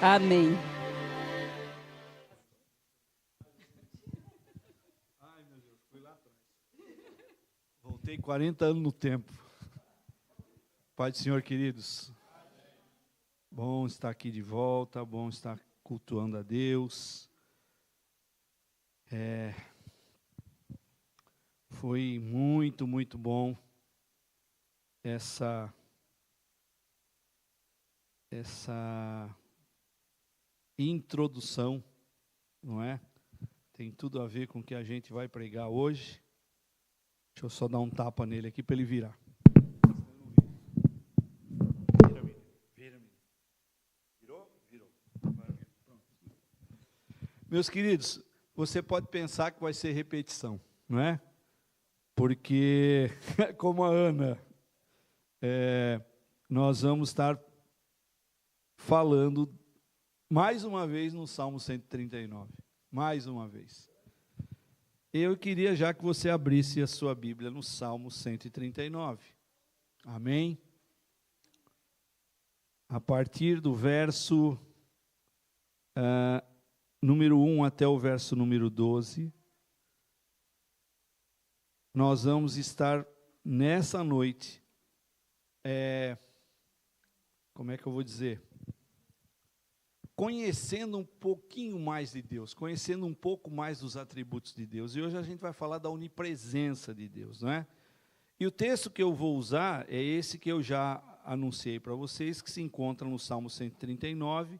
Amém. Ai, meu Deus, fui lá atrás. Voltei 40 anos no tempo. Pai do Senhor, queridos. Bom estar aqui de volta, bom estar cultuando a Deus. Foi muito, muito bom essa introdução, não é? Tem tudo a ver com o que a gente vai pregar hoje. Deixa eu só dar um tapa nele aqui para ele virar. Vira. Virou? Virou. Pronto. Meus queridos, você pode pensar que vai ser repetição, não é? Porque, como a Ana, nós vamos estar falando mais uma vez no Salmo 139. Mais uma vez. Eu queria já que você abrisse a sua Bíblia no Salmo 139. Amém? A partir do verso número 1 até o verso número 12, nós vamos estar nessa noite, como é que eu vou dizer? Conhecendo um pouquinho mais de Deus, conhecendo um pouco mais dos atributos de Deus. E hoje a gente vai falar da onipresença de Deus, não é? E o texto que eu vou usar é esse que eu já anunciei para vocês, que se encontra no Salmo 139,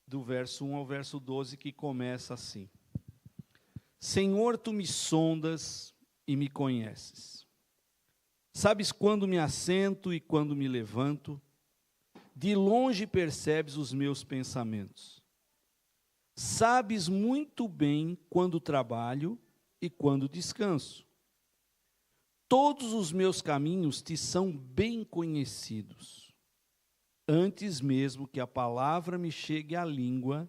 do verso 1 ao verso 12, que começa assim: Senhor, tu me sondas e me conheces. Sabes quando me assento e quando me levanto. De longe percebes os meus pensamentos. Sabes muito bem quando trabalho e quando descanso. Todos os meus caminhos te são bem conhecidos. Antes mesmo que a palavra me chegue à língua,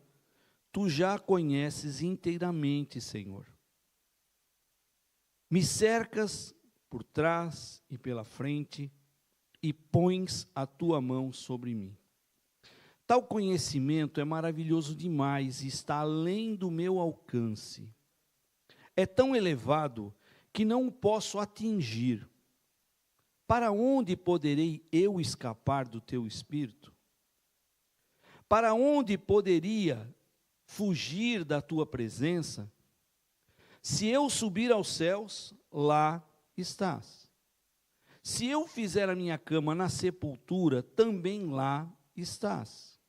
tu já a conheces inteiramente, Senhor. Me cercas por trás e pela frente, e pões a tua mão sobre mim. Tal conhecimento é maravilhoso demais e está além do meu alcance. É tão elevado que não o posso atingir. Para onde poderei eu escapar do teu espírito? Para onde poderia fugir da tua presença? Se eu subir aos céus, lá estás. Se eu fizer a minha cama na sepultura, também lá estás.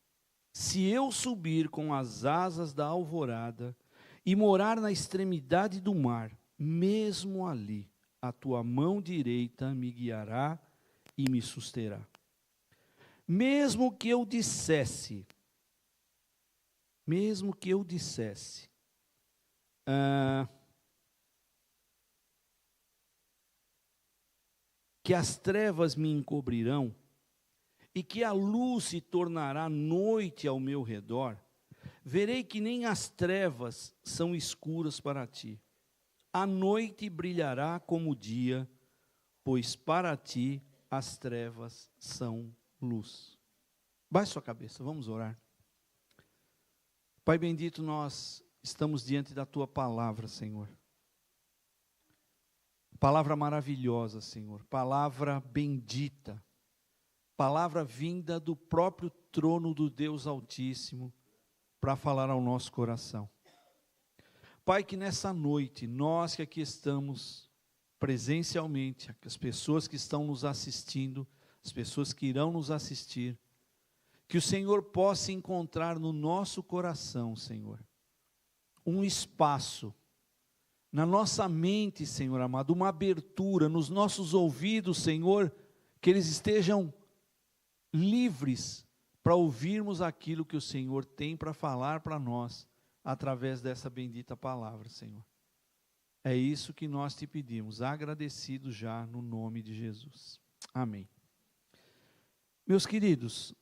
Se eu subir com as asas da alvorada e morar na extremidade do mar, mesmo ali, a tua mão direita me guiará e me susterá. Mesmo que eu dissesse, que as trevas me encobrirão e que a luz se tornará noite ao meu redor, verei que nem as trevas são escuras para ti. A noite brilhará como o dia, pois para ti as trevas são luz. Baixe sua cabeça, vamos orar. Pai bendito, nós estamos diante da tua palavra, Senhor. Palavra maravilhosa, Senhor, palavra bendita, palavra vinda do próprio trono do Deus Altíssimo, para falar ao nosso coração. Pai, que nessa noite, nós que aqui estamos presencialmente, as pessoas que estão nos assistindo, as pessoas que irão nos assistir, que o Senhor possa encontrar no nosso coração, Senhor, um espaço, na nossa mente, Senhor amado, uma abertura nos nossos ouvidos, Senhor, que eles estejam livres para ouvirmos aquilo que o Senhor tem para falar para nós, através dessa bendita palavra, Senhor. É isso que nós te pedimos, agradecidos já no nome de Jesus. Amém. Meus queridos,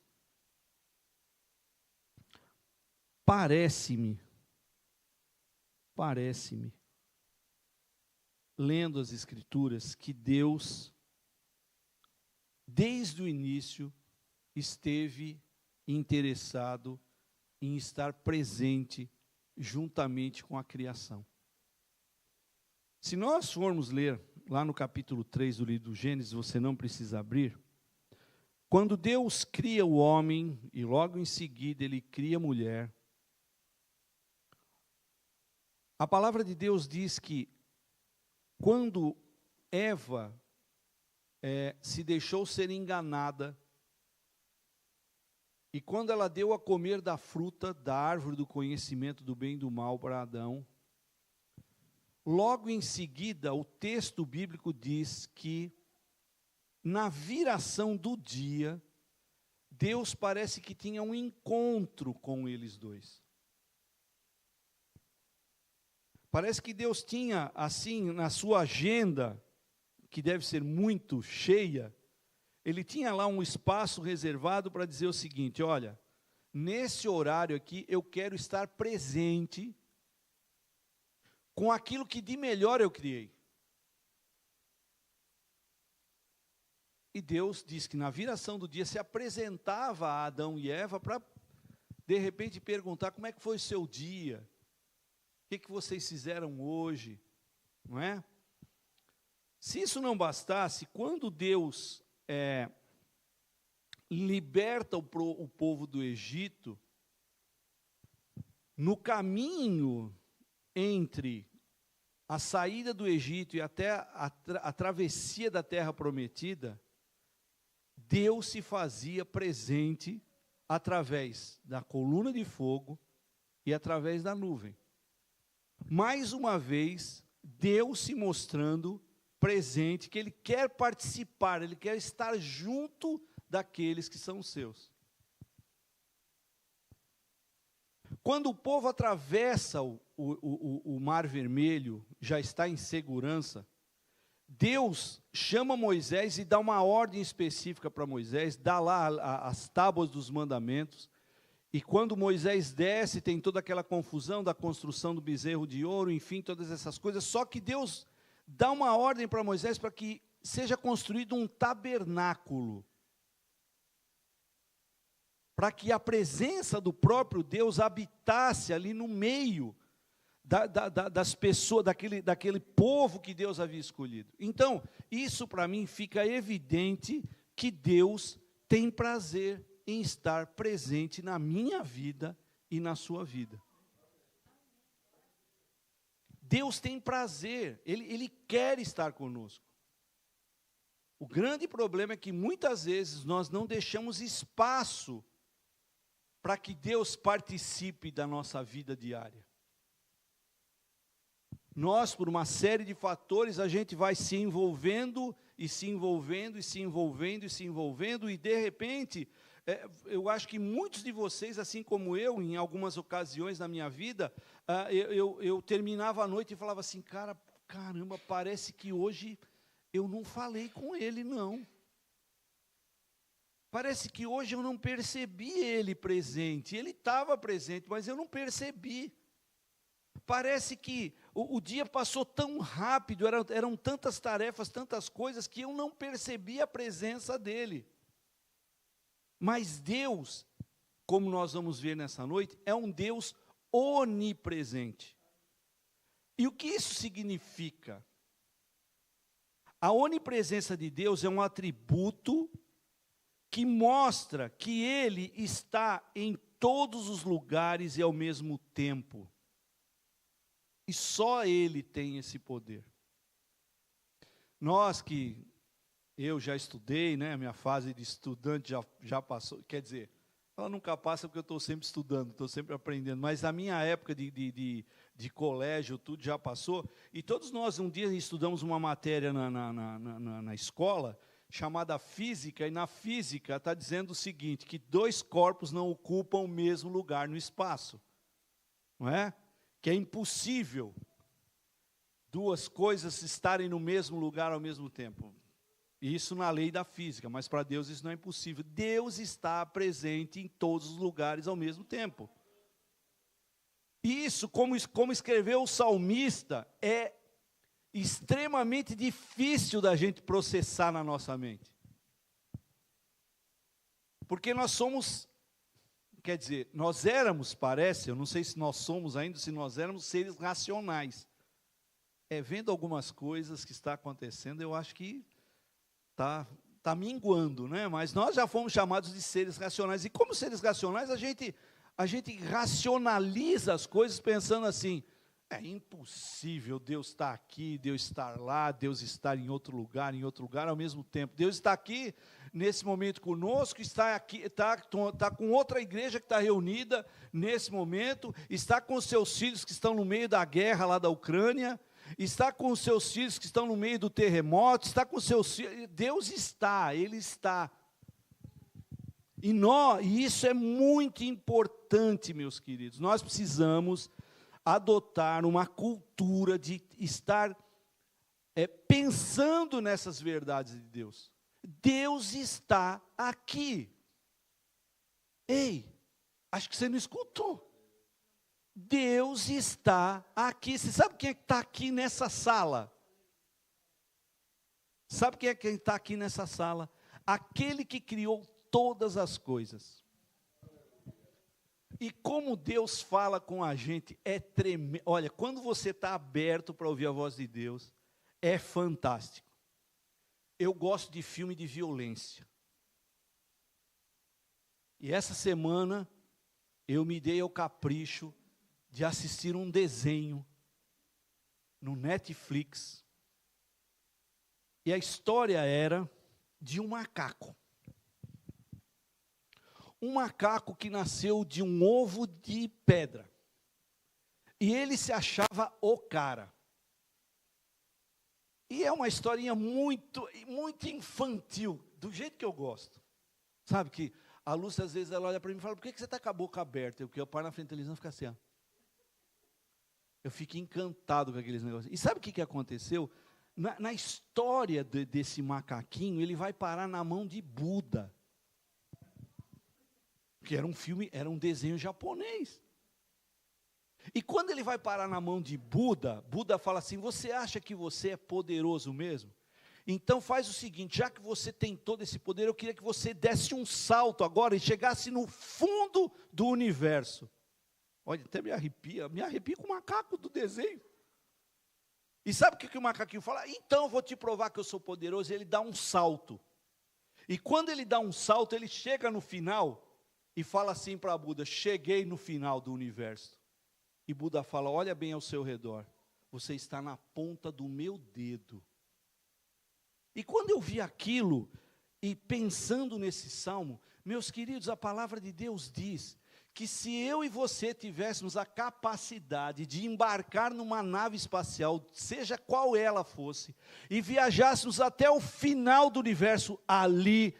parece-me, lendo as Escrituras, que Deus, desde o início, esteve interessado em estar presente juntamente com a criação. Se nós formos ler lá no capítulo 3 do livro do Gênesis, você não precisa abrir, quando Deus cria o homem e logo em seguida ele cria a mulher, a palavra de Deus diz que quando Eva se deixou ser enganada, e quando ela deu a comer da fruta da árvore do conhecimento do bem e do mal para Adão, logo em seguida o texto bíblico diz que na viração do dia, Deus parece que tinha um encontro com eles dois. Parece que Deus tinha, assim, na sua agenda, que deve ser muito cheia, ele tinha lá um espaço reservado para dizer o seguinte: olha, nesse horário aqui eu quero estar presente com aquilo que de melhor eu criei. E Deus diz que na viração do dia se apresentava a Adão e Eva para, de repente, perguntar como é que foi o seu dia, o que vocês fizeram hoje, não é? Se isso não bastasse, quando Deus liberta o povo do Egito, no caminho entre a saída do Egito e até a travessia da terra prometida, Deus se fazia presente através da coluna de fogo e através da nuvem. Mais uma vez, Deus se mostrando presente, que Ele quer participar, Ele quer estar junto daqueles que são seus. Quando o povo atravessa o Mar Vermelho, já está em segurança, Deus chama Moisés e dá uma ordem específica para Moisés, dá lá as tábuas dos mandamentos, e quando Moisés desce, tem toda aquela confusão da construção do bezerro de ouro, enfim, todas essas coisas, só que Deus dá uma ordem para Moisés para que seja construído um tabernáculo, para que a presença do próprio Deus habitasse ali no meio das pessoas, daquele povo que Deus havia escolhido. Então, isso para mim fica evidente que Deus tem prazer em estar presente na minha vida e na sua vida. Deus tem prazer, Ele quer estar conosco. O grande problema é que muitas vezes nós não deixamos espaço para que Deus participe da nossa vida diária. Nós, por uma série de fatores, a gente vai se envolvendo, e se envolvendo, e se envolvendo, e se envolvendo, e de repente, eu acho que muitos de vocês, assim como eu, em algumas ocasiões na minha vida, eu terminava a noite e falava assim, caramba, parece que hoje eu não falei com ele, não. Parece que hoje eu não percebi ele presente. Ele estava presente, mas eu não percebi. Parece que o dia passou tão rápido, eram tantas tarefas, tantas coisas, que eu não percebi a presença dele. Mas Deus, como nós vamos ver nessa noite, é um Deus onipresente. E o que isso significa? A onipresença de Deus é um atributo que mostra que Ele está em todos os lugares e ao mesmo tempo. E só Ele tem esse poder. Eu já estudei, né, a minha fase de estudante já passou, quer dizer, ela nunca passa porque eu estou sempre estudando, estou sempre aprendendo, mas a minha época de colégio, tudo já passou, e todos nós um dia estudamos uma matéria na escola, chamada física, e na física está dizendo o seguinte, que dois corpos não ocupam o mesmo lugar no espaço, não é? Que é impossível duas coisas estarem no mesmo lugar ao mesmo tempo. Isso na lei da física, mas para Deus isso não é impossível. Deus está presente em todos os lugares ao mesmo tempo. Isso, como escreveu o salmista, é extremamente difícil da gente processar na nossa mente. Porque nós somos quer dizer, nós éramos, parece, eu não sei se nós somos ainda, se nós éramos seres racionais. Vendo algumas coisas que está acontecendo, eu acho que está minguando, né? Mas nós já fomos chamados de seres racionais. E como seres racionais, a gente racionaliza as coisas pensando assim, é impossível Deus estar aqui, Deus estar lá, Deus estar em outro lugar ao mesmo tempo. Deus está aqui nesse momento conosco, está aqui, está com outra igreja que está reunida nesse momento, está com os seus filhos que estão no meio da guerra lá da Ucrânia, está com os seus filhos que estão no meio do terremoto, está com os seus filhos, Deus está, Ele está. E isso é muito importante, meus queridos, nós precisamos adotar uma cultura de estar pensando nessas verdades de Deus. Deus está aqui. Ei, acho que você não escutou. Deus está aqui. Você sabe quem é que está aqui nessa sala? Sabe quem é que está aqui nessa sala? Aquele que criou todas as coisas. E como Deus fala com a gente, é tremendo. Olha, quando você está aberto para ouvir a voz de Deus, é fantástico. Eu gosto de filme de violência. E essa semana, eu me dei ao capricho de assistir um desenho no Netflix. E a história era de um macaco. Um macaco que nasceu de um ovo de pedra. E ele se achava o cara. E é uma historinha muito, muito infantil, do jeito que eu gosto. Sabe que a Lúcia, às vezes, ela olha para mim e fala, por que você está com a boca aberta? Eu paro na frente da televisão e fico assim, ó. Eu fico encantado com aqueles negócios. E sabe o que aconteceu? Na história desse macaquinho, ele vai parar na mão de Buda. Que era um desenho japonês. E quando ele vai parar na mão de Buda, Buda fala assim, você acha que você é poderoso mesmo? Então faz o seguinte, já que você tem todo esse poder, eu queria que você desse um salto agora e chegasse no fundo do universo. Olha, até me arrepio com o macaco do desenho. E sabe o que o macaquinho fala? Então eu vou te provar que eu sou poderoso. E ele dá um salto. E quando ele dá um salto, ele chega no final e fala assim para Buda, cheguei no final do universo. E Buda fala, olha bem ao seu redor, você está na ponta do meu dedo. E quando eu vi aquilo, e pensando nesse salmo, meus queridos, a palavra de Deus diz, que se eu e você tivéssemos a capacidade de embarcar numa nave espacial, seja qual ela fosse, e viajássemos até o final do universo, ali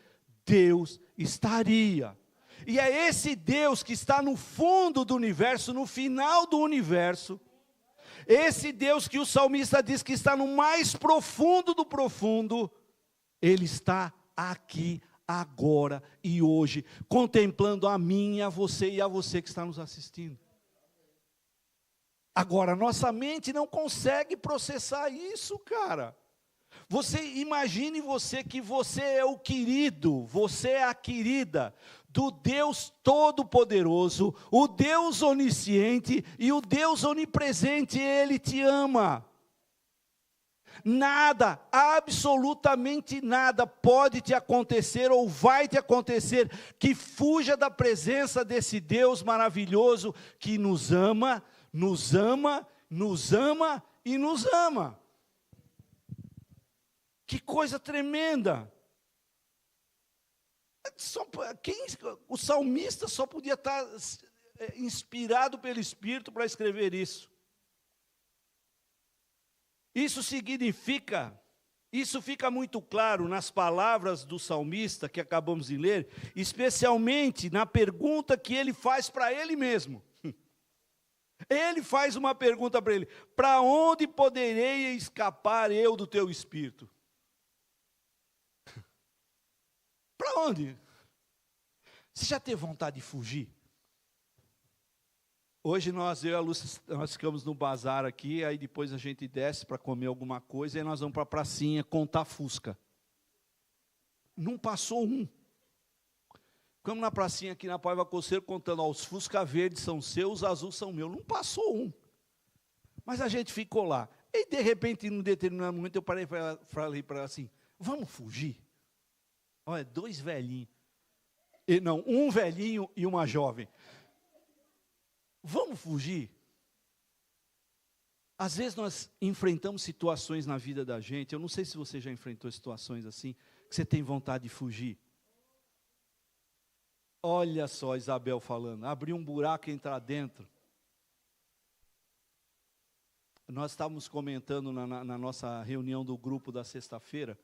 Deus estaria. E é esse Deus que está no fundo do universo, no final do universo, esse Deus que o salmista diz que está no mais profundo do profundo, Ele está aqui, agora e hoje, contemplando a mim, a você e a você que está nos assistindo. Agora, nossa mente não consegue processar isso, cara. Imagine que você é o querido, você é a querida do Deus Todo-Poderoso, o Deus Onisciente e o Deus Onipresente, Ele te ama. Nada, absolutamente nada pode te acontecer ou vai te acontecer que fuja da presença desse Deus maravilhoso que nos ama, nos ama, nos ama e nos ama. Que coisa tremenda! O salmista só podia estar inspirado pelo Espírito para escrever isso. Isso fica muito claro nas palavras do salmista que acabamos de ler, especialmente na pergunta que ele faz para ele mesmo. Ele faz uma pergunta para ele: para onde poderei escapar eu do teu Espírito? Para onde? Você já teve vontade de fugir? Hoje eu e a Lúcia, nós ficamos no bazar aqui, aí depois a gente desce para comer alguma coisa, e nós vamos para a pracinha contar fusca. Não passou um. Ficamos na pracinha aqui na Paiva Coceiro contando, ó, os Fusca verdes são seus, os azuis são meus. Não passou um. Mas a gente ficou lá. E de repente, em um determinado momento, eu falei para ela assim, vamos fugir? Olha, 2 velhinhos. Não, um velhinho e uma jovem. Vamos fugir? Às vezes nós enfrentamos situações na vida da gente, eu não sei se você já enfrentou situações assim, que você tem vontade de fugir. Olha só Isabel falando, abrir um buraco e entrar dentro. Nós estávamos comentando na nossa reunião do grupo da sexta-feira,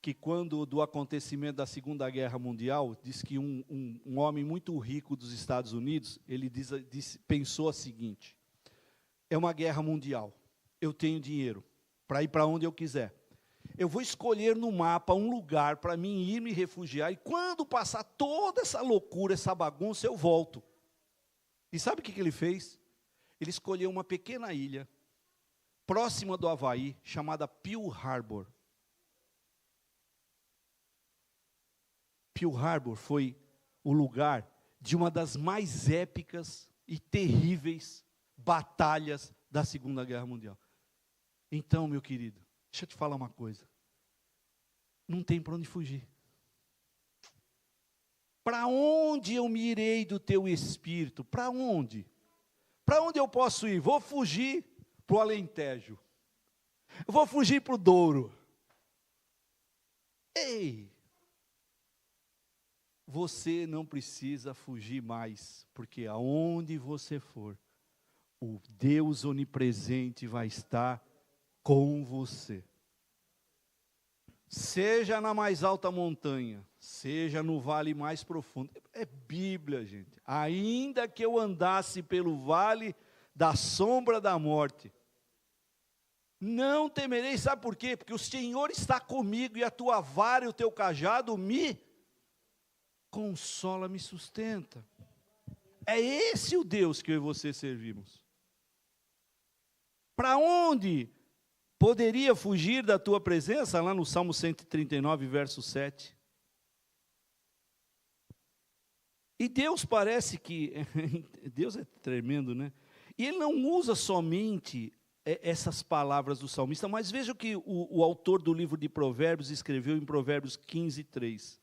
que quando do acontecimento da Segunda Guerra Mundial, diz que um homem muito rico dos Estados Unidos, ele pensou o seguinte, é uma guerra mundial, eu tenho dinheiro para ir para onde eu quiser. Eu vou escolher no mapa um lugar para mim ir me refugiar, e quando passar toda essa loucura, essa bagunça, eu volto. E sabe o que ele fez? Ele escolheu uma pequena ilha, próxima do Havaí, chamada Pearl Harbor. Pearl Harbor foi o lugar de uma das mais épicas e terríveis batalhas da Segunda Guerra Mundial. Então, meu querido, deixa eu te falar uma coisa. Não tem para onde fugir. Para onde eu me irei do teu espírito? Para onde? Para onde eu posso ir? Vou fugir para o Alentejo. Eu vou fugir para o Douro. Ei! Você não precisa fugir mais, porque aonde você for, o Deus onipresente vai estar com você. Seja na mais alta montanha, seja no vale mais profundo. É Bíblia, gente. Ainda que eu andasse pelo vale da sombra da morte, não temerei, sabe por quê? Porque o Senhor está comigo e a tua vara e o teu cajado me consola, me sustenta. É esse o Deus que eu e você servimos. Para onde poderia fugir da tua presença? Lá no Salmo 139, verso 7. E Deus parece que, Deus é tremendo, né? E Ele não usa somente essas palavras do salmista, mas veja o que o autor do livro de Provérbios escreveu em Provérbios 15, 3.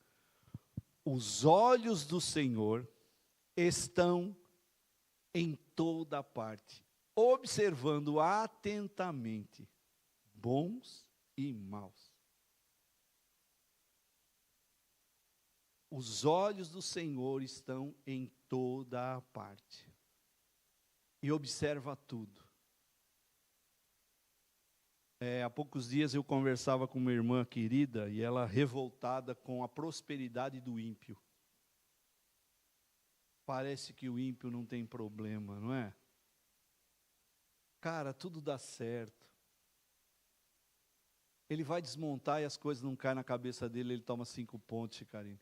Os olhos do Senhor estão em toda parte, observando atentamente bons e maus. Os olhos do Senhor estão em toda a parte e observa tudo. Há poucos dias eu conversava com uma irmã querida e ela revoltada com a prosperidade do ímpio. Parece que o ímpio não tem problema, não é? Cara, tudo dá certo. Ele vai desmontar e as coisas não caem na cabeça dele, ele toma 5 pontos, Chicarine.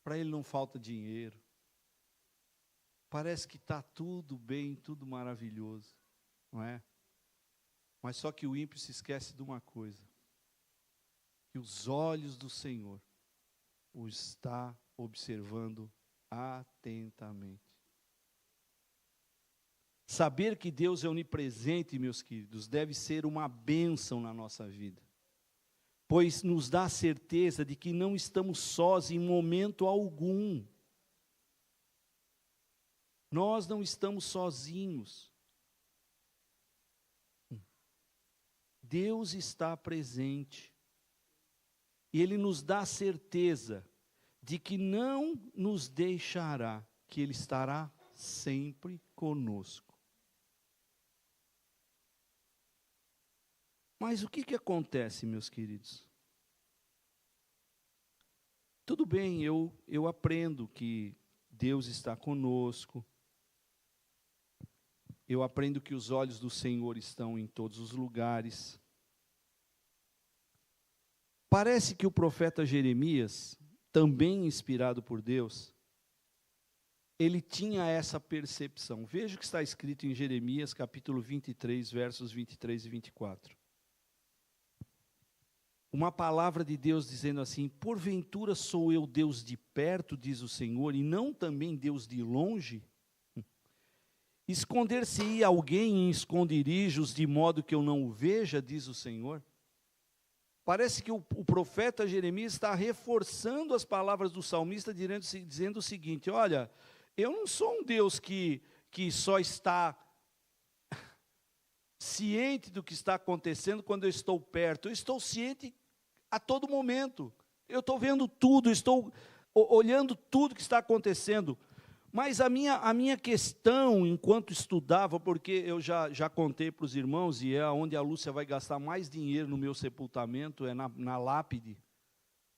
Para ele não falta dinheiro. Parece que está tudo bem, tudo maravilhoso. Não é? Mas só que o ímpio se esquece de uma coisa, que os olhos do Senhor o está observando atentamente. Saber que Deus é onipresente, meus queridos, deve ser uma bênção na nossa vida, pois nos dá a certeza de que não estamos sós em momento algum. Nós não estamos sozinhos. Deus está presente. E Ele nos dá a certeza de que não nos deixará, que Ele estará sempre conosco. Mas o que acontece, meus queridos? Tudo bem, eu aprendo que Deus está conosco. Eu aprendo que os olhos do Senhor estão em todos os lugares. Parece que o profeta Jeremias, também inspirado por Deus, ele tinha essa percepção. Veja o que está escrito em Jeremias, capítulo 23, versos 23 e 24. O uma palavra de Deus dizendo assim: porventura sou eu Deus de perto, diz o Senhor, e não também Deus de longe? Esconder-se-ia alguém em esconderijos, de modo que eu não o veja, diz o Senhor? Parece que o profeta Jeremias está reforçando as palavras do salmista, dizendo o seguinte: olha, eu não sou um Deus que só está ciente do que está acontecendo quando eu estou perto. Eu estou ciente a todo momento. Eu estou vendo tudo, estou olhando tudo que está acontecendo. Mas a minha questão, enquanto estudava, porque eu já contei para os irmãos, e é onde a Lúcia vai gastar mais dinheiro no meu sepultamento, é na lápide,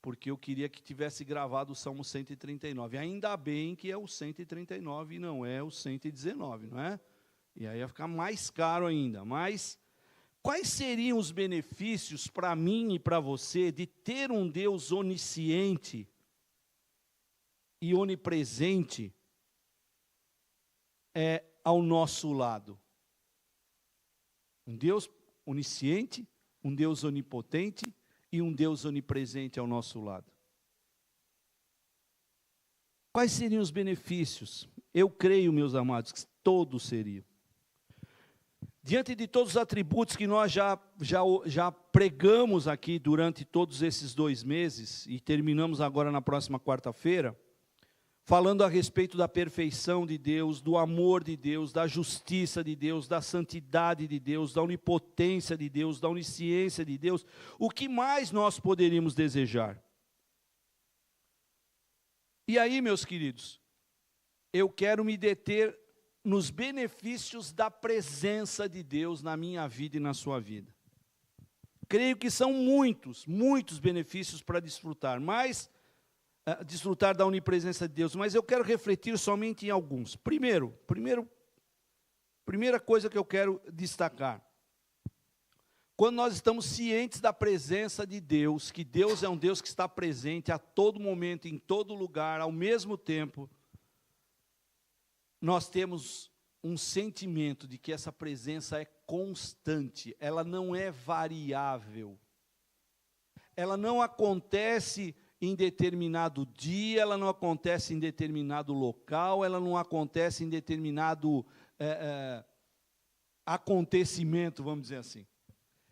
porque eu queria que tivesse gravado o Salmo 139. Ainda bem que é o 139 e não é o 119, não é? E aí ia ficar mais caro ainda. Mas quais seriam os benefícios para mim e para você de ter um Deus onisciente e onipresente ao nosso lado? Um Deus onisciente, um Deus onipotente e um Deus onipresente ao nosso lado. Quais seriam os benefícios? Eu creio, meus amados, que todos seriam. Diante de todos os atributos que nós já pregamos aqui durante todos esses 2 meses, e terminamos agora na próxima quarta-feira, falando a respeito da perfeição de Deus, do amor de Deus, da justiça de Deus, da santidade de Deus, da onipotência de Deus, da onisciência de Deus, o que mais nós poderíamos desejar? E aí, meus queridos, eu quero me deter nos benefícios da presença de Deus na minha vida e na sua vida. Creio que são muitos benefícios para desfrutar, mas desfrutar da onipresença de Deus, mas eu quero refletir somente em alguns. Primeira coisa que eu quero destacar: quando nós estamos cientes da presença de Deus, que Deus é um Deus que está presente a todo momento, em todo lugar, ao mesmo tempo, nós temos um sentimento de que essa presença é constante, ela não é variável, ela não acontece em determinado dia, ela não acontece em determinado local, ela não acontece em determinado acontecimento, vamos dizer assim.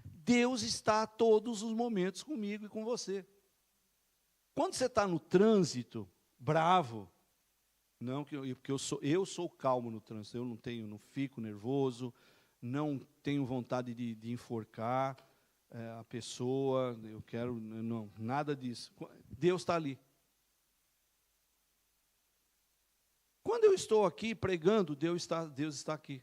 Deus está a todos os momentos comigo e com você. Quando você está no trânsito, bravo, não, porque eu sou calmo no trânsito, eu não fico nervoso, não tenho vontade de enforcar a pessoa, não, nada disso. Deus está ali. Quando eu estou aqui pregando, Deus está aqui.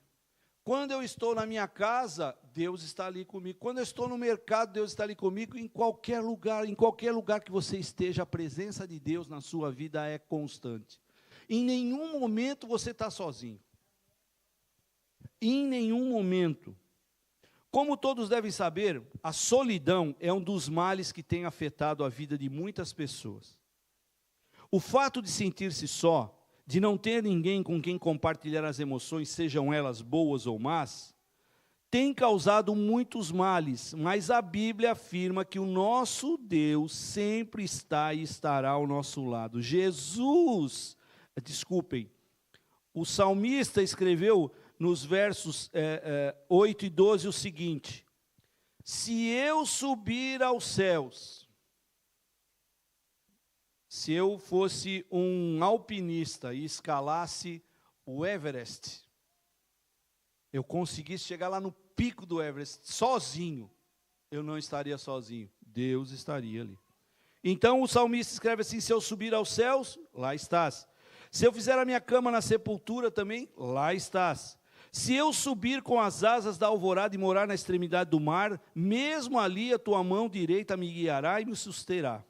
Quando eu estou na minha casa, Deus está ali comigo. Quando eu estou no mercado, Deus está ali comigo. Em qualquer lugar que você esteja, a presença de Deus na sua vida é constante. Em nenhum momento você está sozinho. Em nenhum momento. Como todos devem saber, a solidão é um dos males que tem afetado a vida de muitas pessoas. O fato de sentir-se só, de não ter ninguém com quem compartilhar as emoções, sejam elas boas ou más, tem causado muitos males, mas a Bíblia afirma que o nosso Deus sempre está e estará ao nosso lado. O salmista escreveu nos versos 8 e 12 o seguinte: se eu subir aos céus, se eu fosse um alpinista e escalasse o Everest, eu conseguisse chegar lá no pico do Everest sozinho, eu não estaria sozinho, Deus estaria ali. Então o salmista escreve assim: se eu subir aos céus, lá estás. Se eu fizer a minha cama na sepultura também, lá estás. Se eu subir com as asas da alvorada e morar na extremidade do mar, mesmo ali a tua mão direita me guiará e me susterá.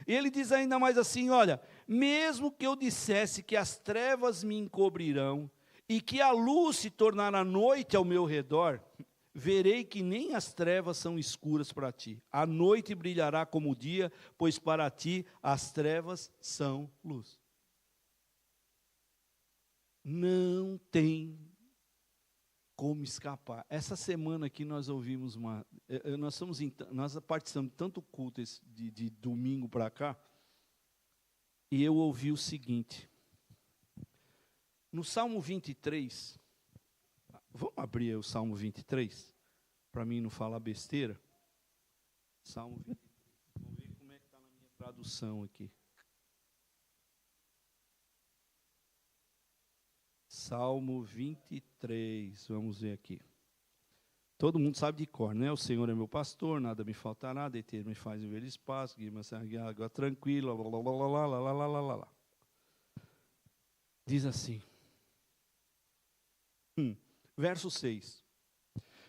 Ele diz ainda mais assim: olha, mesmo que eu dissesse que as trevas me encobrirão e que a luz se tornará noite ao meu redor, verei que nem as trevas são escuras para ti. A noite brilhará como o dia, pois para ti as trevas são luz. Não tem Como escapar. Essa semana aqui nós ouvimos nós participamos de tanto culto de domingo para cá, e eu ouvi o seguinte, no Salmo 23, vamos abrir o Salmo 23, para mim não falar besteira. Salmo 23, vamos ver como é que está na minha tradução aqui. Salmo 23, vamos ver aqui. Todo mundo sabe de cor, né? O Senhor é meu pastor, nada me faltará, deitar me faz ver espaço, guia-me a água tranquila, lá. Diz assim, verso 6,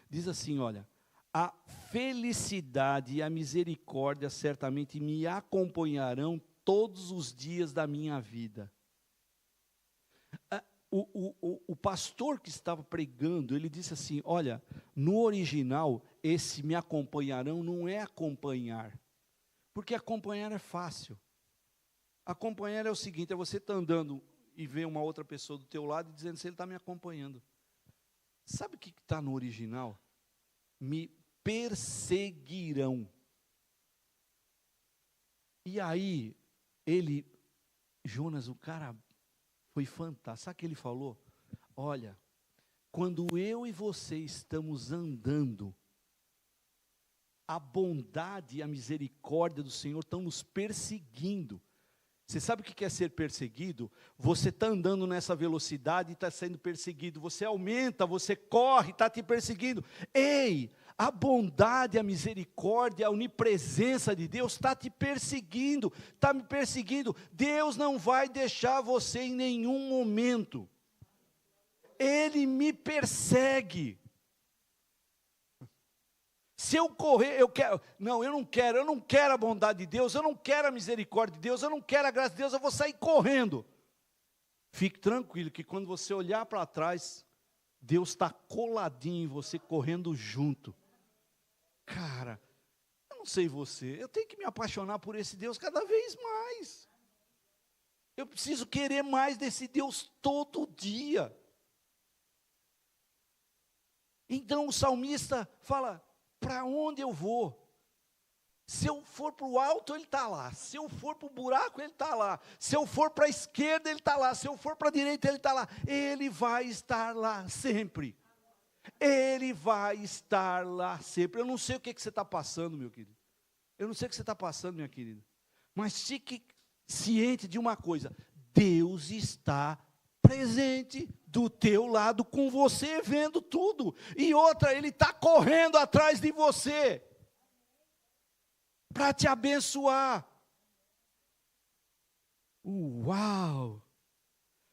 diz assim, olha, a felicidade e a misericórdia certamente me acompanharão todos os dias da minha vida. O pastor que estava pregando, ele disse assim, olha, no original, esse me acompanharão não é acompanhar, porque acompanhar é fácil. Acompanhar é o seguinte, é você estar andando e ver uma outra pessoa do teu lado e dizendo se ele está me acompanhando. Sabe o que está no original? Me perseguirão. E aí, Jonas, o cara foi fantástico. Sabe o que ele falou? Olha, quando eu e você estamos andando, a bondade e a misericórdia do Senhor estão nos perseguindo. Você sabe o que é ser perseguido? Você está andando nessa velocidade e está sendo perseguido. Você aumenta, você corre, está te perseguindo. Ei, a bondade, a misericórdia, a onipresença de Deus está te perseguindo, está me perseguindo. Deus não vai deixar você em nenhum momento. Ele me persegue. Se eu correr, eu não quero a bondade de Deus, eu não quero a misericórdia de Deus, eu não quero a graça de Deus, eu vou sair correndo. Fique tranquilo que quando você olhar para trás, Deus está coladinho em você, correndo junto. Cara, eu não sei você, eu tenho que me apaixonar por esse Deus cada vez mais. Eu preciso querer mais desse Deus todo dia. Então o salmista fala, para onde eu vou? Se eu for para o alto, ele está lá. Se eu for para o buraco, ele está lá. Se eu for para a esquerda, ele está lá. Se eu for para a direita, ele está lá. Ele vai estar lá sempre. Ele vai estar lá sempre. Eu não sei o que você está passando, meu querido. Eu não sei o que você está passando, minha querida. Mas fique ciente de uma coisa. Deus está presente do teu lado com você, vendo tudo. E outra, Ele está correndo atrás de você. Para te abençoar. Uau!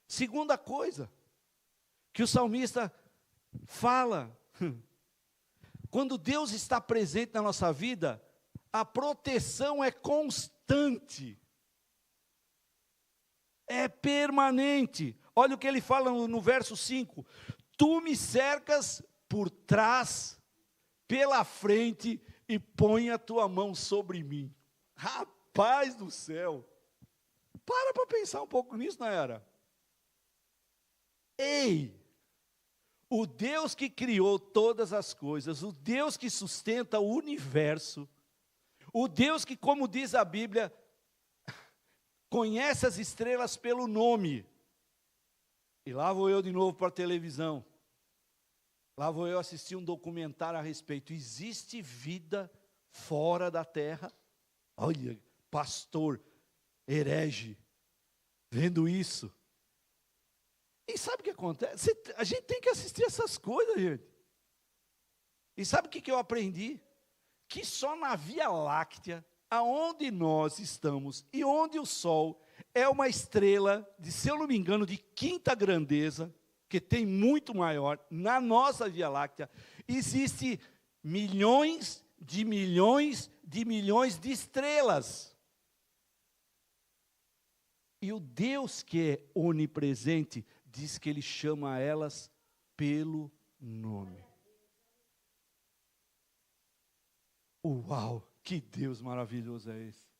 Segunda coisa que o salmista fala, quando Deus está presente na nossa vida, a proteção é constante, é permanente. Olha o que ele fala no verso 5, tu me cercas por trás, pela frente, e põe a tua mão sobre mim. Rapaz do céu, para pensar um pouco nisso, Nayara. Ei, o Deus que criou todas as coisas, o Deus que sustenta o universo, o Deus que, como diz a Bíblia, conhece as estrelas pelo nome. E lá vou eu de novo para a televisão. Lá vou eu assistir um documentário a respeito. Existe vida fora da terra? Olha, pastor, herege, vendo isso. E sabe o que acontece? A gente tem que assistir essas coisas, gente. E sabe o que eu aprendi? Que só na Via Láctea, aonde nós estamos, e onde o Sol é uma estrela, se eu não me engano, de quinta grandeza, que tem muito maior, na nossa Via Láctea, existe milhões de milhões de milhões de estrelas. E o Deus que é onipresente, diz que Ele chama elas pelo nome. Uau, que Deus maravilhoso é esse!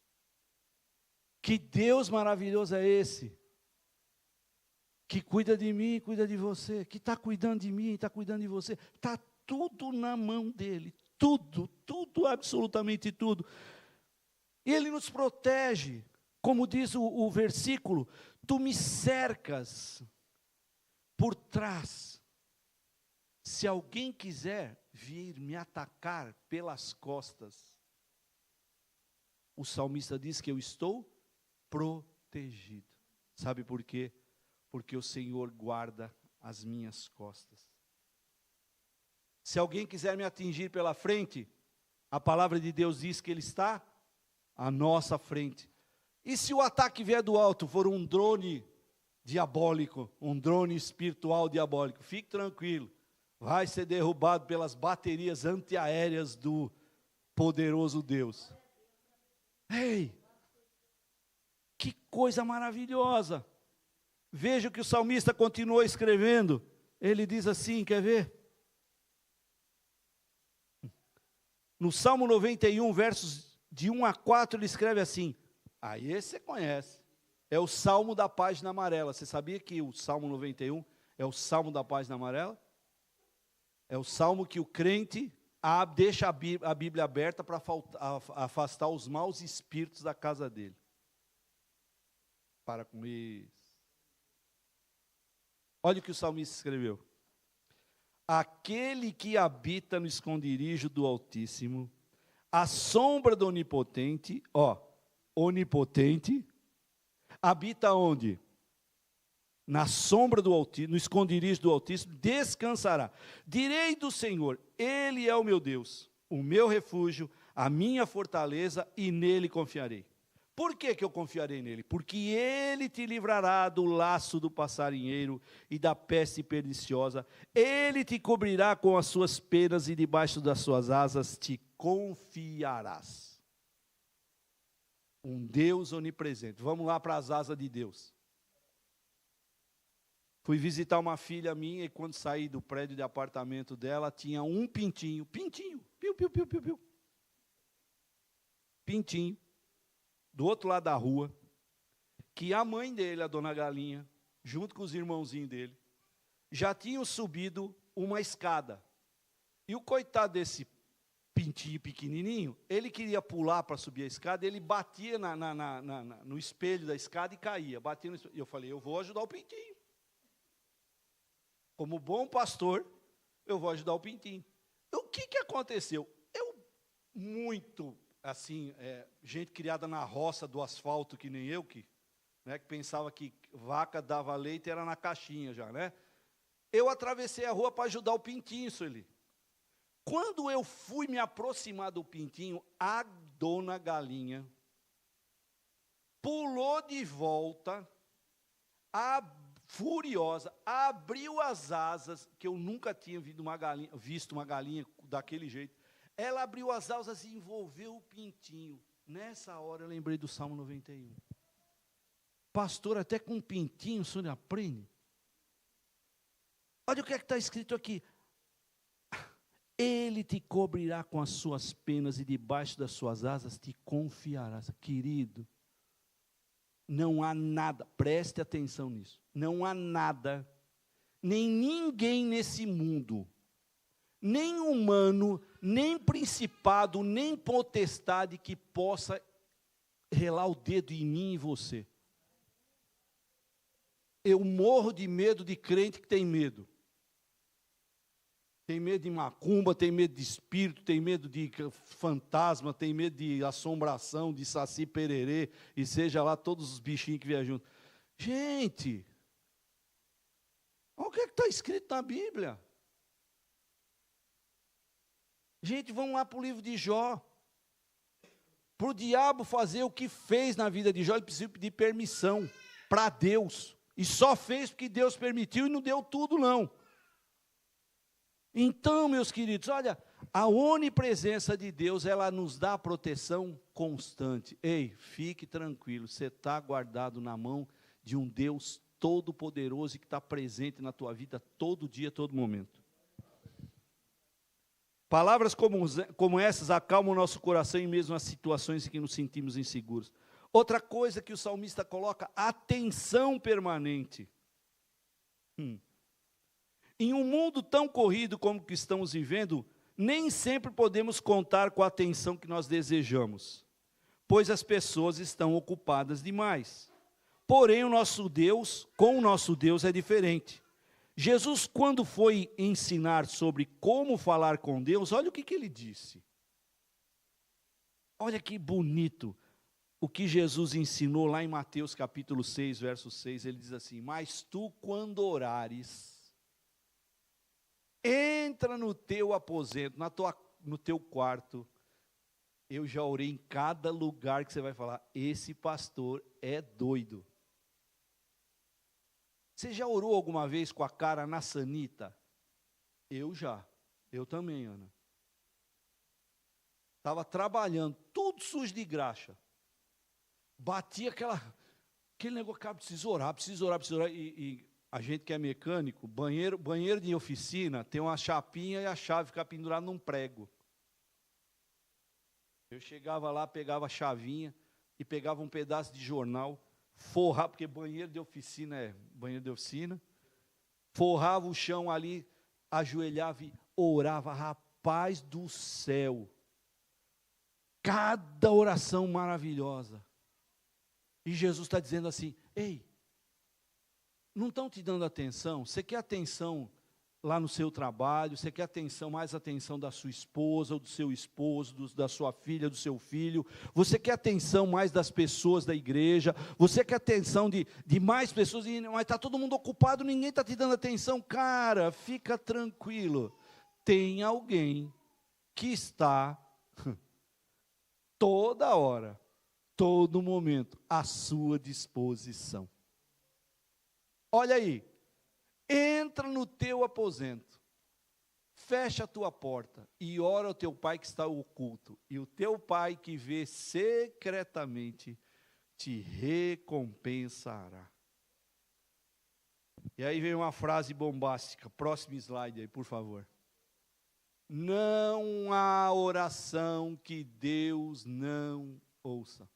Que Deus maravilhoso é esse! que cuida de mim, cuida de você, que está cuidando de mim, está cuidando de você. Está tudo na mão dele, tudo, tudo, absolutamente tudo. E ele nos protege, como diz o versículo, tu me cercas por trás. Se alguém quiser vir me atacar pelas costas, o salmista diz que eu estou protegido. Sabe por quê? Porque o Senhor guarda as minhas costas. Se alguém quiser me atingir pela frente, a palavra de Deus diz que Ele está à nossa frente. E se o ataque vier do alto, for um drone diabólico, um drone espiritual diabólico, fique tranquilo, vai ser derrubado pelas baterias antiaéreas do poderoso Deus. Ei, que coisa maravilhosa! Veja o que o salmista continuou escrevendo. Ele diz assim, quer ver? No Salmo 91, versos de 1 a 4, ele escreve assim. Aí esse você conhece. É o Salmo da página amarela. Você sabia que o Salmo 91 é o Salmo da página amarela? É o Salmo que o crente deixa a Bíblia aberta para afastar os maus espíritos da casa dele. Para com isso. Olha o que o salmista escreveu. Aquele que habita no esconderijo do Altíssimo, à sombra do Onipotente, onipotente, habita onde? Na sombra do Altíssimo, no esconderijo do Altíssimo, descansará. Direi do Senhor, Ele é o meu Deus, o meu refúgio, a minha fortaleza, e nele confiarei. Por que eu confiarei nele? Porque ele te livrará do laço do passarinheiro e da peste perniciosa. Ele te cobrirá com as suas penas e debaixo das suas asas te confiarás. Um Deus onipresente. Vamos lá para as asas de Deus. Fui visitar uma filha minha e quando saí do prédio de apartamento dela, tinha um pintinho, piu, piu, piu, piu, piu. Pintinho. Do outro lado da rua, que a mãe dele, a dona Galinha, junto com os irmãozinhos dele, já tinham subido uma escada. E o coitado desse pintinho pequenininho, ele queria pular para subir a escada, ele batia no espelho da escada e caía. Batia no espelho. E eu falei, eu vou ajudar o pintinho. Como bom pastor, eu vou ajudar o pintinho. O que aconteceu? Muito... assim, gente criada na roça do asfalto, que nem eu, que pensava que vaca dava leite era na caixinha já, né? Eu atravessei a rua para ajudar o pintinho, Sueli. Quando eu fui me aproximar do pintinho, a dona Galinha pulou de volta, furiosa, abriu as asas, que eu nunca tinha visto uma galinha daquele jeito. Ela abriu as asas e envolveu o pintinho. Nessa hora eu lembrei do Salmo 91. Pastor, até com um pintinho o senhor aprende? Olha o que está escrito aqui. Ele te cobrirá com as suas penas e debaixo das suas asas te confiarás. Querido, não há nada, preste atenção nisso. Não há nada, nem ninguém nesse mundo, nem humano, nem principado, nem potestade que possa relar o dedo em mim e você. Eu morro de medo de crente que tem medo. Tem medo de macumba, tem medo de espírito, tem medo de fantasma, tem medo de assombração, de saci pererê, e seja lá todos os bichinhos que viajam junto. Gente, olha o que está escrito na Bíblia. Gente, vamos lá para o livro de Jó. Para o diabo fazer o que fez na vida de Jó, ele precisa pedir permissão para Deus. E só fez porque Deus permitiu e não deu tudo, não. Então, meus queridos, olha, a onipresença de Deus, ela nos dá proteção constante. Ei, fique tranquilo, você está guardado na mão de um Deus todo-poderoso e que está presente na tua vida todo dia, todo momento. Palavras como essas acalmam o nosso coração em mesmo as situações em que nos sentimos inseguros. Outra coisa que o salmista coloca, atenção permanente. Em um mundo tão corrido como o que estamos vivendo, nem sempre podemos contar com a atenção que nós desejamos, pois as pessoas estão ocupadas demais. Porém, com o nosso Deus é diferente. Jesus, quando foi ensinar sobre como falar com Deus, olha o que ele disse. Olha que bonito o que Jesus ensinou lá em Mateus capítulo 6, verso 6. Ele diz assim: mas tu, quando orares, entra no teu aposento, no teu quarto. Eu já orei em cada lugar que você vai falar, esse pastor é doido. Você já orou alguma vez com a cara na sanita? Eu também, Ana. Estava trabalhando, tudo sujo de graxa. Batia aquele negócio, cara, preciso orar. E a gente que é mecânico, banheiro de oficina, tem uma chapinha e a chave fica pendurada num prego. Eu chegava lá, pegava a chavinha e pegava um pedaço de jornal, forrava, porque banheiro de oficina é banheiro de oficina, forrava o chão ali, ajoelhava e orava. Rapaz do céu, cada oração maravilhosa. E Jesus está dizendo assim: ei, não estão te dando atenção? Você quer atenção lá no seu trabalho? Você quer mais atenção da sua esposa, ou do seu esposo, da sua filha, do seu filho? Você quer atenção mais das pessoas da igreja? Você quer atenção de mais pessoas? Mas está todo mundo ocupado, ninguém está te dando atenção. Cara, fica tranquilo. Tem alguém que está toda hora, todo momento, à sua disposição. Olha aí. Entra no teu aposento, fecha a tua porta e ora ao teu pai que está oculto, e o teu pai que vê secretamente te recompensará. E aí vem uma frase bombástica, próximo slide aí, por favor. Não há oração que Deus não ouça,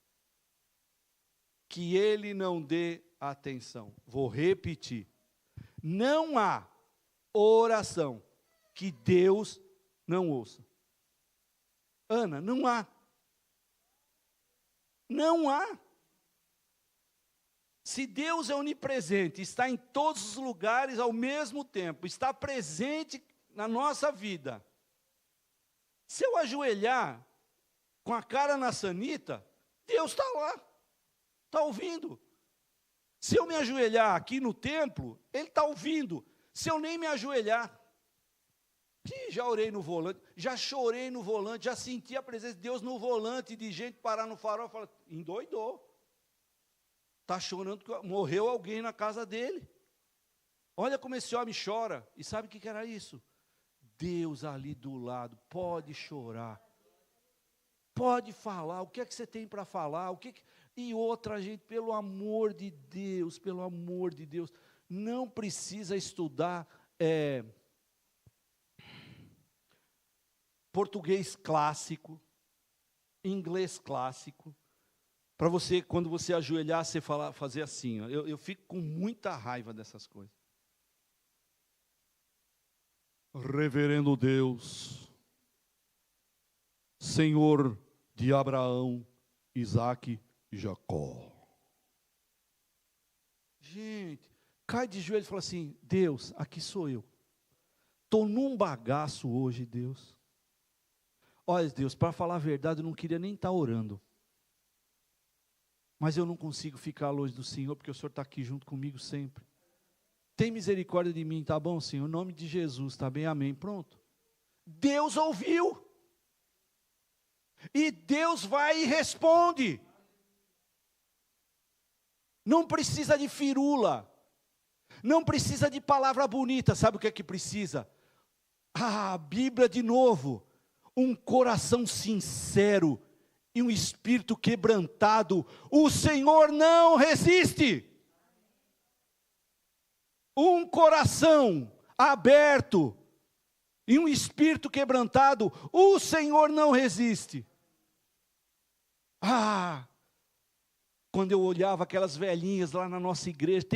que Ele não dê atenção. Vou repetir. Não há oração que Deus não ouça. Ana, não há. Não há. Se Deus é onipresente, está em todos os lugares ao mesmo tempo, está presente na nossa vida. Se eu ajoelhar com a cara na sanita, Deus está lá, está ouvindo. Se eu me ajoelhar aqui no templo, Ele está ouvindo. Se eu nem me ajoelhar, já orei no volante, já chorei no volante, já senti a presença de Deus no volante, de gente parar no farol e falar, endoidou. Está chorando, morreu alguém na casa dele. Olha como esse homem chora. E sabe o que era isso? Deus ali do lado, pode chorar. Pode falar, o que é que você tem para falar? E outra, gente, pelo amor de Deus, não precisa estudar português clássico, inglês clássico, para você, quando você ajoelhar, você fazer assim. Ó. Eu fico com muita raiva dessas coisas. Reverendo Deus, Senhor de Abraão, Isaque e Jacó. Gente, cai de joelho e fala assim, Deus, aqui sou eu. Estou num bagaço hoje, Deus. Olha, Deus, para falar a verdade, eu não queria nem estar orando. Mas eu não consigo ficar longe do Senhor, porque o Senhor está aqui junto comigo sempre. Tem misericórdia de mim, tá bom, Senhor? Em nome de Jesus, tá bem, amém, pronto. Deus ouviu. E Deus vai e responde. Não precisa de firula. Não precisa de palavra bonita. Sabe o que é que precisa? A Bíblia de novo. Um coração sincero e um espírito quebrantado. O Senhor não resiste. Um coração aberto e um espírito quebrantado, o Senhor não resiste. Quando eu olhava aquelas velhinhas lá na nossa igreja,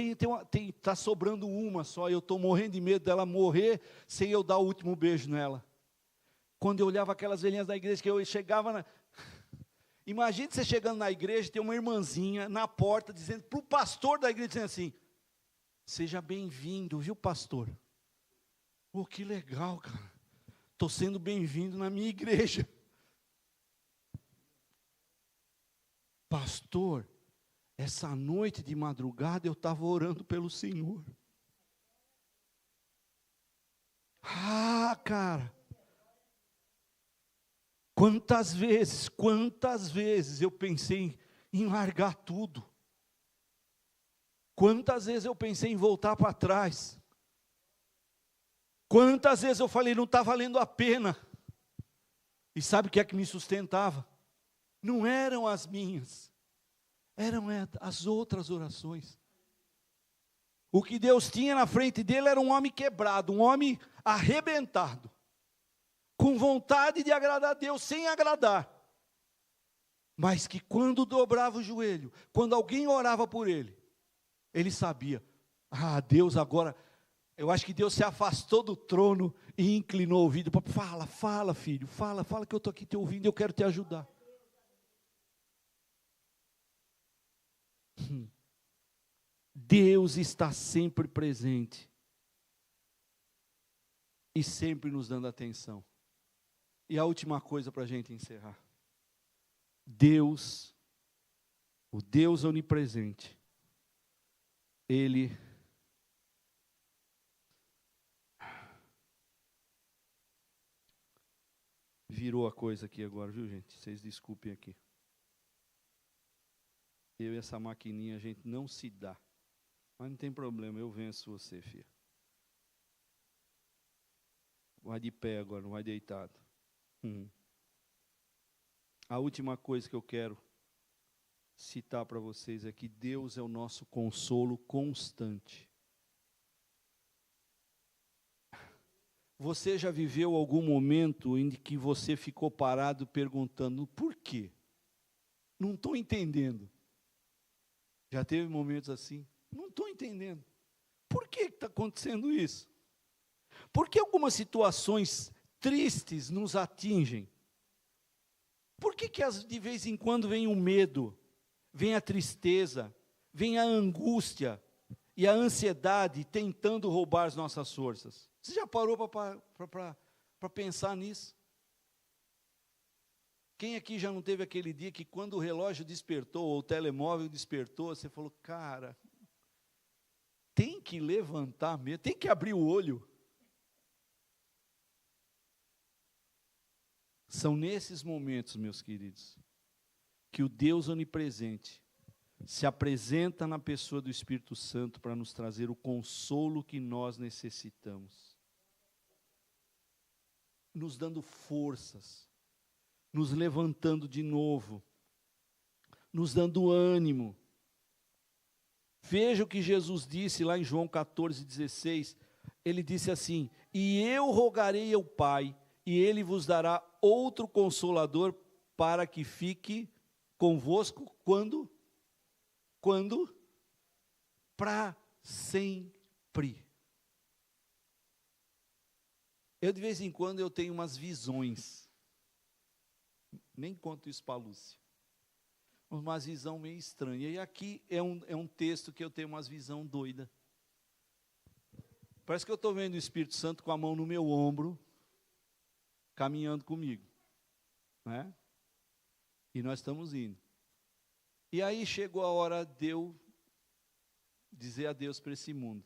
tá sobrando uma só, e eu estou morrendo de medo dela morrer sem eu dar o último beijo nela. Quando eu olhava aquelas velhinhas da igreja, que eu chegava Imagine você chegando na igreja, tem uma irmãzinha na porta, dizendo para o pastor da igreja, dizendo assim: seja bem-vindo, viu, pastor? Oh, que legal, cara. Estou sendo bem-vindo na minha igreja. Pastor, essa noite de madrugada eu estava orando pelo Senhor. Ah, cara. Quantas vezes eu pensei em largar tudo. Quantas vezes eu pensei em voltar para trás. Quantas vezes eu falei, não está valendo a pena. E sabe o que é que me sustentava? Não eram as minhas, eram as outras orações. O que Deus tinha na frente dele era um homem quebrado, um homem arrebentado, com vontade de agradar a Deus, sem agradar. Mas que quando dobrava o joelho, quando alguém orava por ele, ele sabia, Deus agora, eu acho que Deus se afastou do trono e inclinou o ouvido. Fala filho, fala que eu estou aqui te ouvindo, eu quero te ajudar. Deus está sempre presente e sempre nos dando atenção. E a última coisa para a gente encerrar: Deus, o Deus onipresente, Ele virou a coisa aqui agora, viu, gente? Vocês desculpem aqui. Eu e essa maquininha a gente não se dá. Mas não tem problema, eu venço você, filha. Vai de pé agora, não vai deitado. A última coisa que eu quero citar para vocês é que Deus é o nosso consolo constante. Você já viveu algum momento em que você ficou parado perguntando por quê? Não estou entendendo. Já teve momentos assim? Não estou entendendo. Por que está acontecendo isso? Por que algumas situações tristes nos atingem? Por que de vez em quando vem o medo, vem a tristeza, vem a angústia e a ansiedade tentando roubar as nossas forças? Você já parou para pensar nisso? Quem aqui já não teve aquele dia que quando o relógio despertou, ou o telemóvel despertou, você falou, cara, tem que levantar mesmo, tem que abrir o olho. São nesses momentos, meus queridos, que o Deus onipresente se apresenta na pessoa do Espírito Santo para nos trazer o consolo que nós necessitamos, nos dando forças, nos levantando de novo, nos dando ânimo. Veja o que Jesus disse lá em João 14,16. Ele disse assim: e eu rogarei ao Pai, e Ele vos dará outro Consolador, para que fique convosco, quando? Para sempre. Eu de vez em quando eu tenho umas visões, nem conto isso para a Lúcia, uma visão meio estranha, e aqui é um texto que eu tenho umas visão doida. Parece que eu estou vendo o Espírito Santo com a mão no meu ombro, caminhando comigo, né? E nós estamos indo. E aí chegou a hora de eu dizer adeus para esse mundo.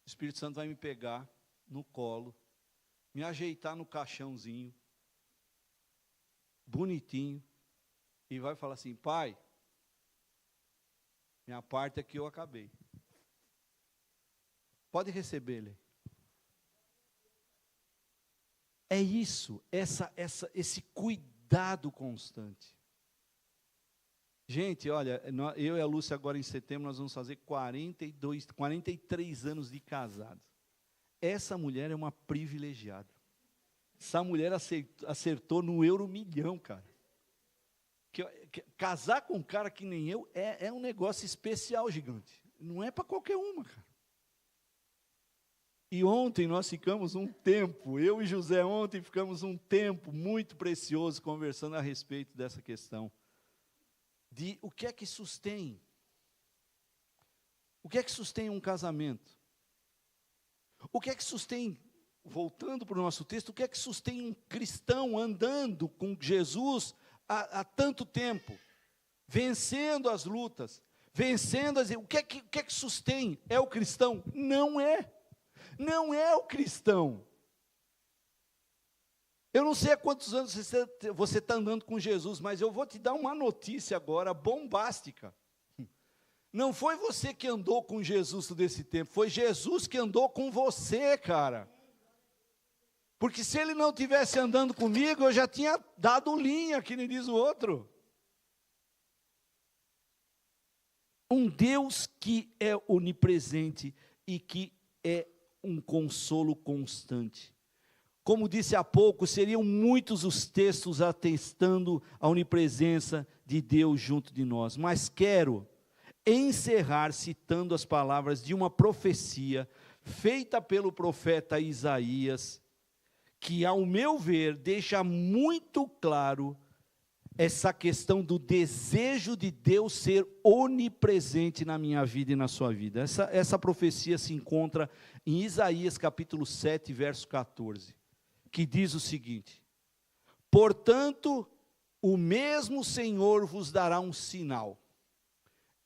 O Espírito Santo vai me pegar no colo, me ajeitar no caixãozinho, bonitinho, e vai falar assim: pai, minha parte é que eu acabei. Pode receber ele. É isso, esse cuidado constante. Gente, olha, eu e a Lúcia agora em setembro nós vamos fazer 43 anos de casados. Essa mulher é uma privilegiada. Essa mulher acertou no euro milhão, cara. Casar com um cara que nem eu é um negócio especial, gigante. Não é para qualquer uma, cara. E ontem nós ficamos um tempo, eu e José ontem ficamos um tempo muito precioso conversando a respeito dessa questão. De o que é que sustém? O que é que sustém um casamento? O que é que sustém, voltando para o nosso texto, o que é que sustém um cristão andando com Jesus há tanto tempo? Vencendo as lutas, o que é que sustém? É o cristão? Não é. Não é o cristão. Eu não sei há quantos anos você está andando com Jesus, mas eu vou te dar uma notícia agora bombástica. Não foi você que andou com Jesus todo esse tempo, foi Jesus que andou com você, cara. Porque se ele não estivesse andando comigo, eu já tinha dado linha, que nem diz o outro. Um Deus que é onipresente e que é um consolo constante. Como disse há pouco, seriam muitos os textos atestando a onipresença de Deus junto de nós. Mas quero encerrar citando as palavras de uma profecia feita pelo profeta Isaías, que, ao meu ver, deixa muito claro essa questão do desejo de Deus ser onipresente na minha vida e na sua vida. Essa profecia se encontra em Isaías capítulo 7, verso 14, que diz o seguinte: portanto, o mesmo Senhor vos dará um sinal.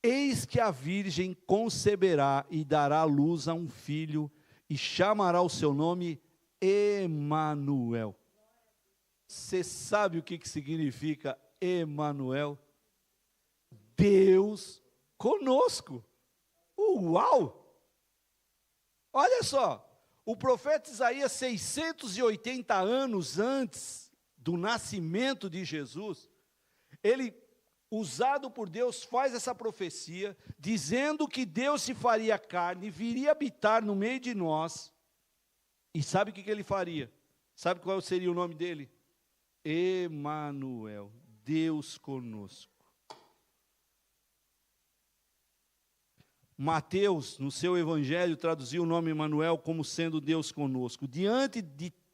Eis que a virgem conceberá e dará luz a um filho, e chamará o seu nome Emanuel. Você sabe o que significa Emanuel? Deus conosco. Uau! Olha só, o profeta Isaías, 680 anos antes do nascimento de Jesus, ele, usado por Deus, faz essa profecia, dizendo que Deus se faria carne, viria habitar no meio de nós. E sabe o que ele faria? Sabe qual seria o nome dele? Emanuel, Deus conosco. Mateus, no seu evangelho, traduziu o nome Emanuel como sendo Deus conosco. Diante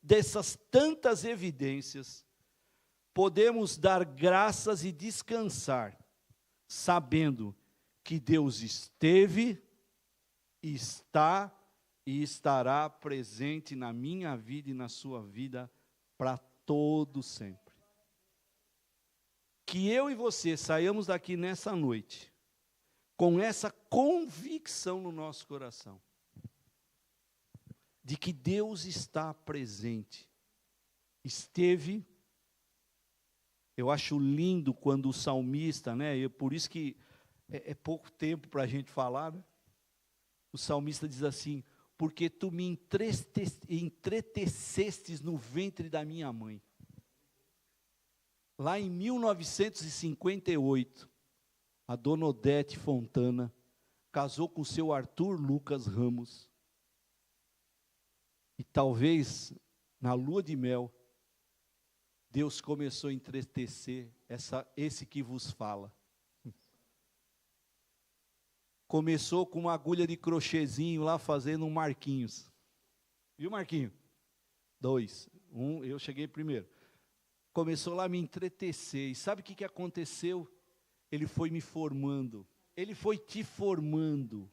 dessas tantas evidências, podemos dar graças e descansar, sabendo que Deus esteve, está e estará presente na minha vida e na sua vida para todo sempre. Que eu e você saiamos daqui nessa noite com essa convicção no nosso coração de que Deus está presente. Esteve. Eu acho lindo quando o salmista, né? Por isso que é pouco tempo para a gente falar, né? O salmista diz assim: porque tu me entretecestes no ventre da minha mãe. Lá em 1958, a dona Odete Fontana casou com o seu Arthur Lucas Ramos. E talvez, na lua de mel, Deus começou a entretecer esse que vos fala. Começou com uma agulha de crochêzinho lá fazendo um Marquinhos. Viu, Marquinho? 2. Eu cheguei primeiro. Começou lá a me entretecer. E sabe o que aconteceu? Ele foi me formando. Ele foi te formando.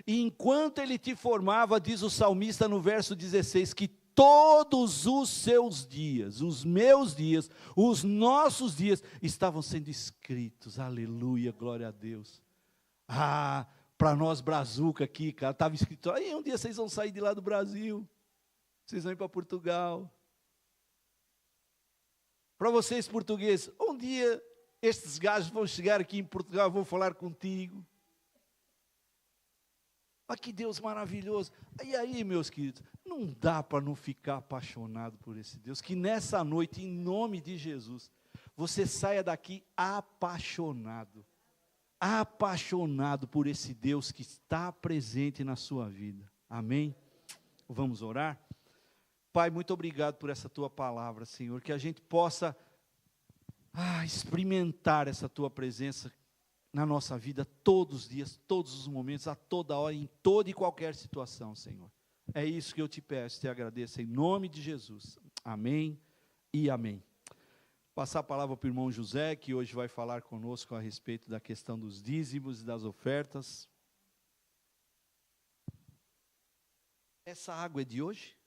E enquanto ele te formava, diz o salmista no verso 16, que todos os seus dias, os meus dias, os nossos dias, estavam sendo escritos. Aleluia, glória a Deus. Para nós brazuca aqui, cara, estava escrito, aí um dia vocês vão sair de lá do Brasil, vocês vão ir para Portugal. Para vocês portugueses, um dia estes gajos vão chegar aqui em Portugal, vão falar contigo. Olha que Deus maravilhoso. E aí, meus queridos, não dá para não ficar apaixonado por esse Deus, que nessa noite, em nome de Jesus, você saia daqui apaixonado por esse Deus que está presente na sua vida. Amém? Vamos orar? Pai, muito obrigado por essa tua palavra, Senhor, que a gente possa experimentar essa tua presença na nossa vida todos os dias, todos os momentos, a toda hora, em toda e qualquer situação, Senhor. É isso que eu te peço, te agradeço, em nome de Jesus. Amém e amém. Passar a palavra para o irmão José, que hoje vai falar conosco a respeito da questão dos dízimos e das ofertas. Essa água é de hoje?